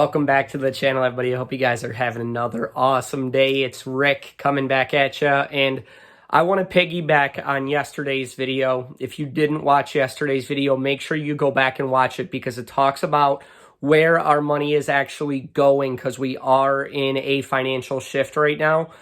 Welcome back to the channel, everybody. I hope you guys are having another awesome day. It's Rick coming back at you, and I want to piggyback on yesterday's video. If you didn't watch yesterday's video, make sure you go back and watch it because it talks about where our money is actually going, because we are in a financial shift right now.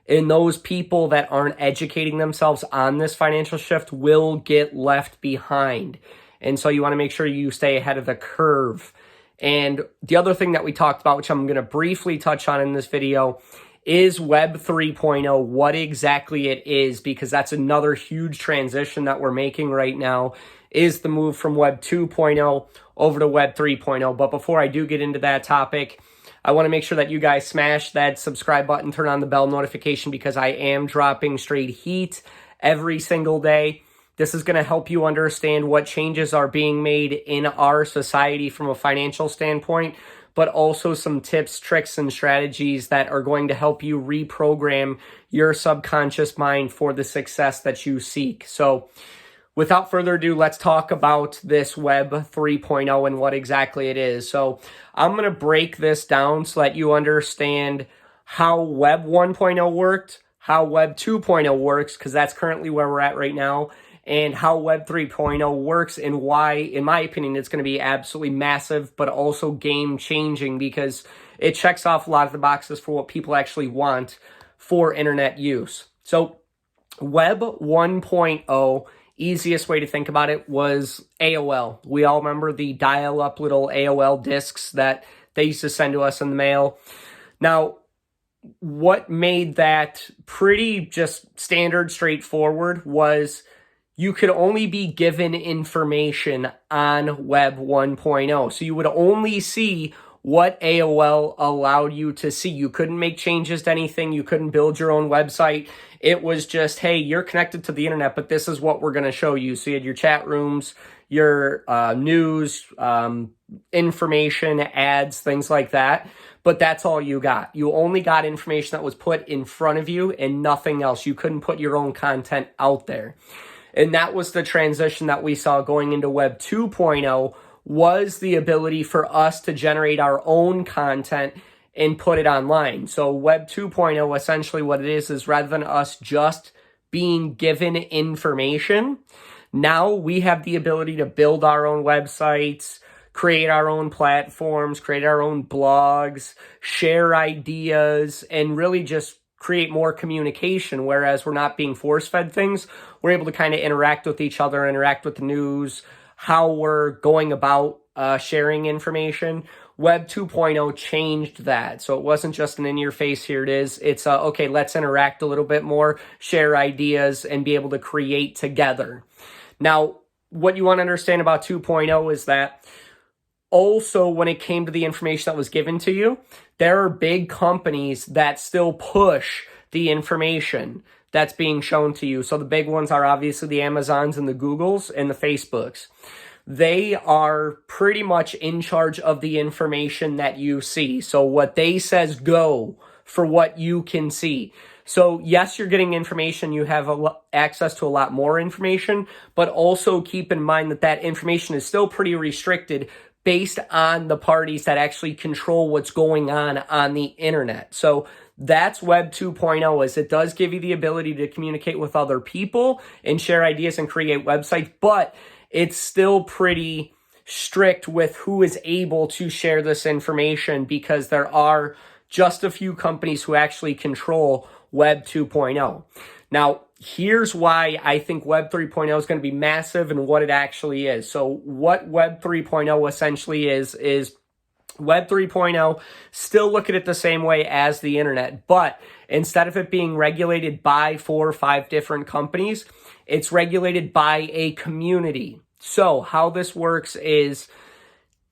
And those people that aren't educating themselves on this financial shift will get left behind. And so you want to make sure you stay ahead of the curve. And the other thing that we talked about, which I'm going to briefly touch on in this video, is Web 3.0, what exactly it is, because that's another huge transition that we're making right now, is the move from Web 2.0 over to Web 3.0. But before I do get into that topic, I want to make sure that you guys smash that subscribe button, turn on the bell notification, because I am dropping straight heat every single day. This is going to help you understand what changes are being made in our society from a financial standpoint, but also some tips, tricks, and strategies that are going to help you reprogram your subconscious mind for the success that you seek. So without further ado, let's talk about this Web 3.0 and what exactly it is. So I'm going to break this down so that you understand how Web 1.0 worked, how Web 2.0 works, because that's currently where we're at right now, and how Web 3.0 works and why, in my opinion, it's going to be absolutely massive, but also game-changing because it checks off a lot of the boxes for what people actually want for internet use. So Web 1.0, easiest way to think about it was AOL. We all remember the dial-up little AOL discs that they used to send to us in the mail. Now, what made that pretty just standard, straightforward was you could only be given information on Web 1.0. So you would only see what AOL allowed you to see. You couldn't make changes to anything. You couldn't build your own website. It was just, hey, you're connected to the internet, but this is what we're going to show you. So you had your chat rooms, your news, information, ads, things like that. But that's all you got. You only got information that was put in front of you and nothing else. You couldn't put your own content out there. And that was the transition that we saw going into Web 2.0, was the ability for us to generate our own content and put it online. So Web 2.0, essentially what it is rather than us just being given information, now we have the ability to build our own websites, create our own platforms, create our own blogs, share ideas, and really just create more communication, whereas we're not being force-fed things. We're able to kind of interact with each other, interact with the news, how we're going about sharing information. Web 2.0 changed that. So it wasn't just an in-your-face, here it is. It's, okay, let's interact a little bit more, share ideas, and be able to create together. Now, what you want to understand about 2.0 is that also, when it came to the information that was given to you, there are big companies that still push the information that's being shown to you. So the big ones are obviously the Amazons and the Googles and the Facebooks. They are pretty much in charge of the information that you see. So what they says go for what you can see. So yes, you're getting information. You have access to a lot more information, but also keep in mind that that information is still pretty restricted based on the parties that actually control what's going on the internet. So that's Web 2.0, is it does give you the ability to communicate with other people and share ideas and create websites, but it's still pretty strict with who is able to share this information because there are just a few companies who actually control Web 2.0. Now, here's why I think Web 3.0 is going to be massive and what it actually is. So what Web 3.0 essentially is Web 3.0, still look at it the same way as the internet, but instead of it being regulated by 4 or 5 different companies, it's regulated by a community. So how this works is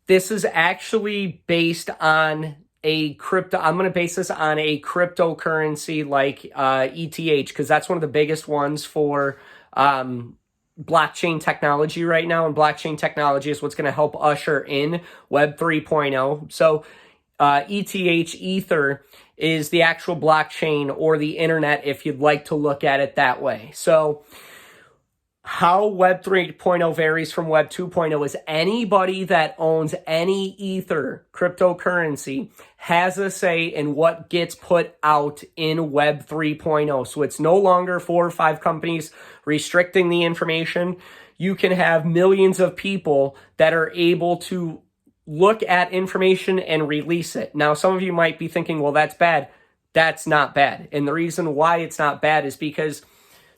this is actually based on a crypto. I'm going to base this on a cryptocurrency like ETH, because that's one of the biggest ones for blockchain technology right now. And blockchain technology is what's going to help usher in Web 3.0. So ETH, Ether, is the actual blockchain or the internet, if you'd like to look at it that way. So how Web 3.0 varies from Web 2.0 is anybody that owns any Ether cryptocurrency has a say in what gets put out in Web 3.0. So it's no longer 4 or 5 companies restricting the information. You can have millions of people that are able to look at information and release it. Now, some of you might be thinking, well, that's bad. That's not bad. And the reason why it's not bad is because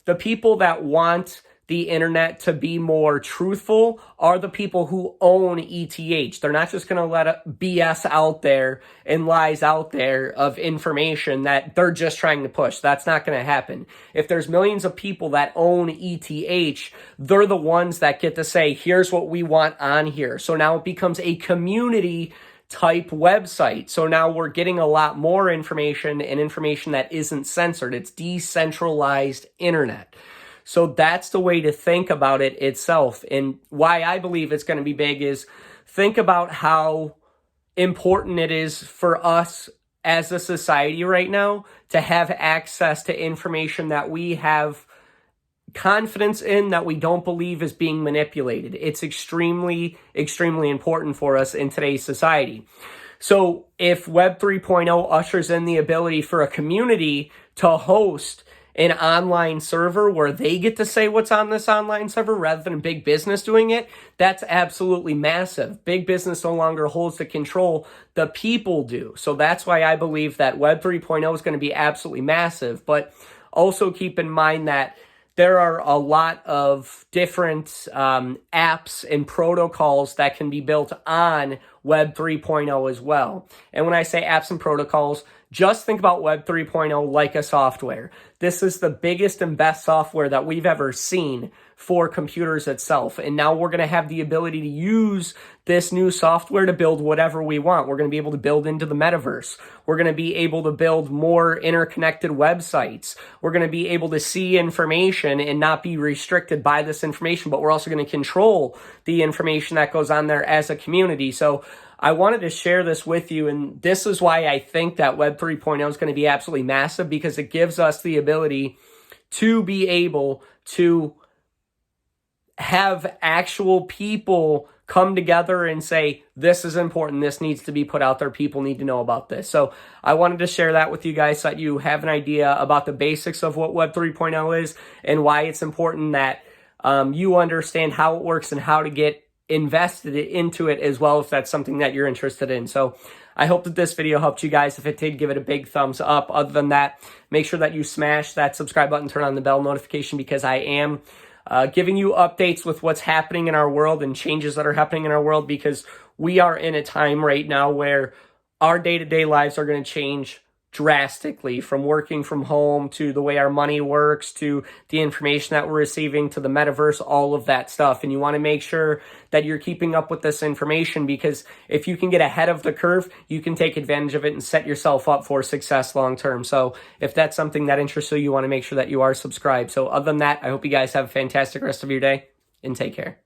the people that want the internet to be more truthful are the people who own ETH. They're not just going to let BS out there and lies out there of information that they're just trying to push. That's not going to happen. If there's millions of people that own ETH, they're the ones that get to say, here's what we want on here. So now it becomes a community type website. So now we're getting a lot more information and information that isn't censored. It's decentralized internet. So that's the way to think about it itself. And why I believe it's going to be big is think about how important it is for us as a society right now to have access to information that we have confidence in, that we don't believe is being manipulated. It's extremely, extremely important for us in today's society. So if Web 3.0 ushers in the ability for a community to host an online server where they get to say what's on this online server rather than big business doing it, that's absolutely massive. Big business no longer holds the control. The people do. So that's why I believe that Web 3.0 is going to be absolutely massive. But also keep in mind that there are a lot of different apps and protocols that can be built on Web 3.0 as well. And when I say apps and protocols, just think about Web 3.0 like a software. This is the biggest and best software that we've ever seen for computers itself. And now we're going to have the ability to use this new software to build whatever we want. We're going to be able to build into the metaverse. We're going to be able to build more interconnected websites. We're going to be able to see information and not be restricted by this information, but we're also going to control the information that goes on there as a community. So I wanted to share this with you, and this is why I think that Web 3.0 is going to be absolutely massive, because it gives us the ability to be able to have actual people come together and say, this is important, this needs to be put out there, people need to know about this. So I wanted to share that with you guys so that you have an idea about the basics of what Web 3.0 is and why it's important that you understand how it works and how to get invested into it as well, if that's something that you're interested in. So I hope that this video helped you guys. If it did, give it a big thumbs up. Other than that, make sure that you smash that subscribe button, turn on the bell notification, because I am giving you updates with what's happening in our world and changes that are happening in our world, because we are in a time right now where our day-to-day lives are going to change drastically, from working from home to the way our money works to the information that we're receiving to the metaverse, all of that stuff. And you want to make sure that you're keeping up with this information, because if you can get ahead of the curve, you can take advantage of it and set yourself up for success long term. So if that's something that interests you, you want to make sure that you are subscribed. So other than that, I hope you guys have a fantastic rest of your day and take care.